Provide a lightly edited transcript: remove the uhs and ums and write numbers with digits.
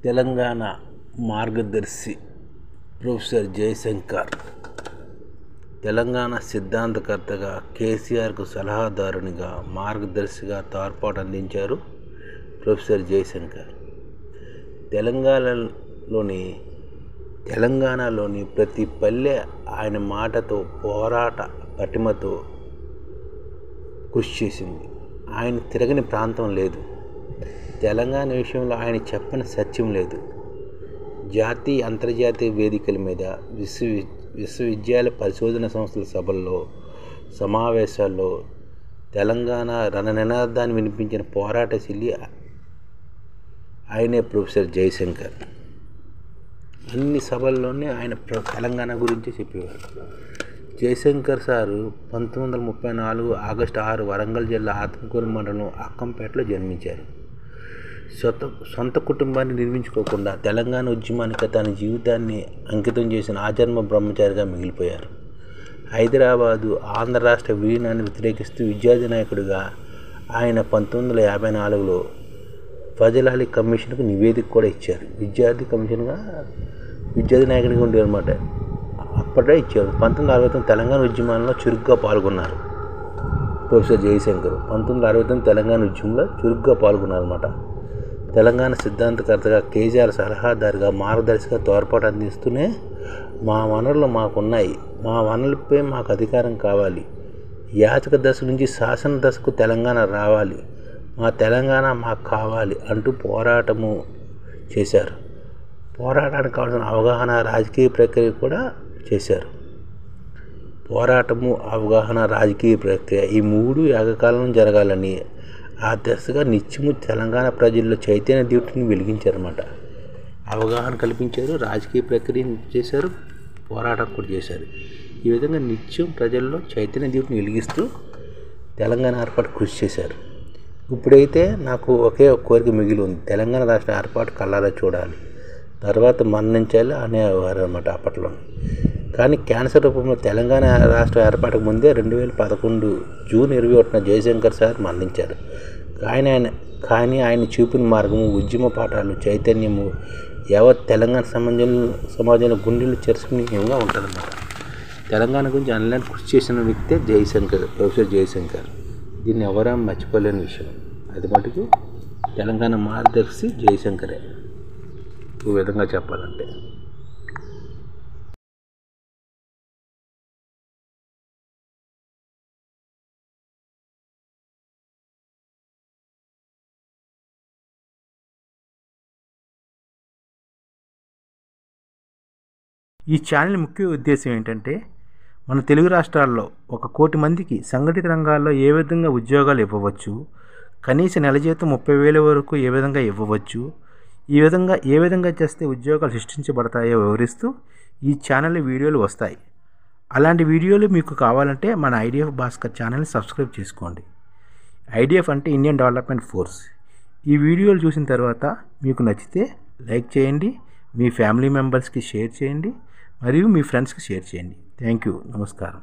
తెలంగాణ మార్గదర్శి professor Jayashankar Telangana సిద్ధాంతకర్తగా, కేసీఆర్కు సలహాదారునిగా, మార్గదర్శిగా తోడ్పాటు అందించారు ప్రొఫెసర్ జయశంకర్. తెలంగాణలోని ప్రతి పల్లె ఆయన మాటతో, పోరాట పటిమతో కృషి చేసింది. ఆయన తిరగని ప్రాంతం లేదు. తెలంగాణ విషయంలో ఆయన చెప్పని సత్యం లేదు. జాతీయ, అంతర్జాతీయ వేదికల మీద, విశ్వవిద్యాలయ పరిశోధన సంస్థల సభల్లో, సమావేశాల్లో తెలంగాణ రణనినాదాన్ని వినిపించిన పోరాటశీలి ఆయనే ప్రొఫెసర్ జయశంకర్. అన్ని సభల్లోనే ఆయన తెలంగాణ గురించి చెప్పేవారు. జయశంకర్ సారు 1934 ఆగస్టు 6 వరంగల్ జిల్లా ఆత్మకూరు మండలం అక్కంపేటలో జన్మించారు. సొంత కుటుంబాన్ని నిర్మించుకోకుండా తెలంగాణ ఉద్యమానికి తన జీవితాన్ని అంకితం చేసిన ఆజన్మ బ్రహ్మచారిగా మిగిలిపోయారు. హైదరాబాదు, ఆంధ్ర రాష్ట్ర విలీనాన్ని వ్యతిరేకిస్తూ విద్యార్థి నాయకుడిగా ఆయన 1954లో ఫజల్ అలీ కమిషన్కు నివేదిక కూడా ఇచ్చారు. విద్యార్థి నాయకుడిగా ఉండేవన్నమాట. అప్పట్లో ఇచ్చారు. 1969 తెలంగాణ ఉద్యమంలో చురుగ్గా పాల్గొన్నారు ప్రొఫెసర్ జయశంకర్. 1969 తెలంగాణ ఉద్యమంలో చురుగ్గా పాల్గొన్నారన్నమాట. తెలంగాణ సిద్ధాంతకర్తగా, కేసీఆర్ సలహాదారుగా, మార్గదర్శిగా తోడ్పాటు అందిస్తూనే మా వనరులు మాకున్నాయి, మా వనరులపై మాకు అధికారం కావాలి, యాచక దశ నుంచి శాసన దశకు తెలంగాణ రావాలి, మా తెలంగాణ మాకు కావాలి అంటూ పోరాటము చేశారు. పోరాటానికి కావాల్సిన అవగాహన, రాజకీయ ప్రక్రియ కూడా చేశారు. పోరాటము, అవగాహన, రాజకీయ ప్రక్రియ ఈ మూడు ఏకకాలంలో జరగాలని ఆ దిశగా నిత్యము తెలంగాణ ప్రజల్లో చైతన్య దీప్తిని వెలిగించారన్నమాట. అవగాహన కల్పించారు, రాజకీయ ప్రక్రియ చేశారు, పోరాటం కూడా చేశారు. ఈ విధంగా నిత్యం ప్రజల్లో చైతన్య దీప్తిని వెలిగిస్తూ తెలంగాణ ఏర్పాటు కృషి చేశారు. ఇప్పుడైతే నాకు ఒకే ఒక కోరిక మిగిలి ఉంది. తెలంగాణ రాష్ట్ర ఏర్పాటు కళ్ళారా చూడాలి, తర్వాత మరణించాలి అనేవారు అన్నమాట అప్పట్లో. కానీ క్యాన్సర్ రూపంలో తెలంగాణ రాష్ట్ర ఏర్పాటుకు ముందే 2011 జూన్ 21న జయశంకర్ సార్ మరణించారు. కానీ ఆయన చూపిన మార్గము, ఉద్యమ పాఠాలు, చైతన్యము యావత్ తెలంగాణ సమాజంలో గుండెలు చెరుచుకునేవిగా ఉంటుందన్నమాట. తెలంగాణ గురించి అనలేని కృషి చేసిన వ్యక్తే జయశంకర్, ప్రొఫెసర్ జయశంకర్. దీన్ని ఎవరైనా మర్చిపోలేని విషయం. అది మటుకు తెలంగాణ మార్గదర్శి జయశంకరే, ఈ విధంగా చెప్పాలంటే. ఈ ఛానల్ ముఖ్య ఉద్దేశం ఏంటంటే, మన తెలుగు రాష్ట్రాల్లో 1 కోటి మందికి సంఘటిత రంగాల్లో ఏ విధంగా ఉద్యోగాలు ఇవ్వవచ్చు, కనీస నెల జీతం 30,000 వరకు ఏ విధంగా ఇవ్వవచ్చు, ఏ విధంగా చేస్తే ఉద్యోగాలు సృష్టించబడతాయో వివరిస్తూ ఈ ఛానల్ వీడియోలు వస్తాయి. అలాంటి వీడియోలు మీకు కావాలంటే మన ఐడిఎఫ్ భాస్కర్ ఛానల్ని సబ్స్క్రైబ్ చేసుకోండి. ఐడిఎఫ్ అంటే ఇండియన్ డెవలప్మెంట్ ఫోర్స్. ఈ వీడియోలు చూసిన తర్వాత మీకు నచ్చితే లైక్ చేయండి, మీ ఫ్యామిలీ మెంబర్స్కి షేర్ చేయండి, మరియు మీ ఫ్రెండ్స్కి షేర్ చేయండి. Thank you. నమస్కారం.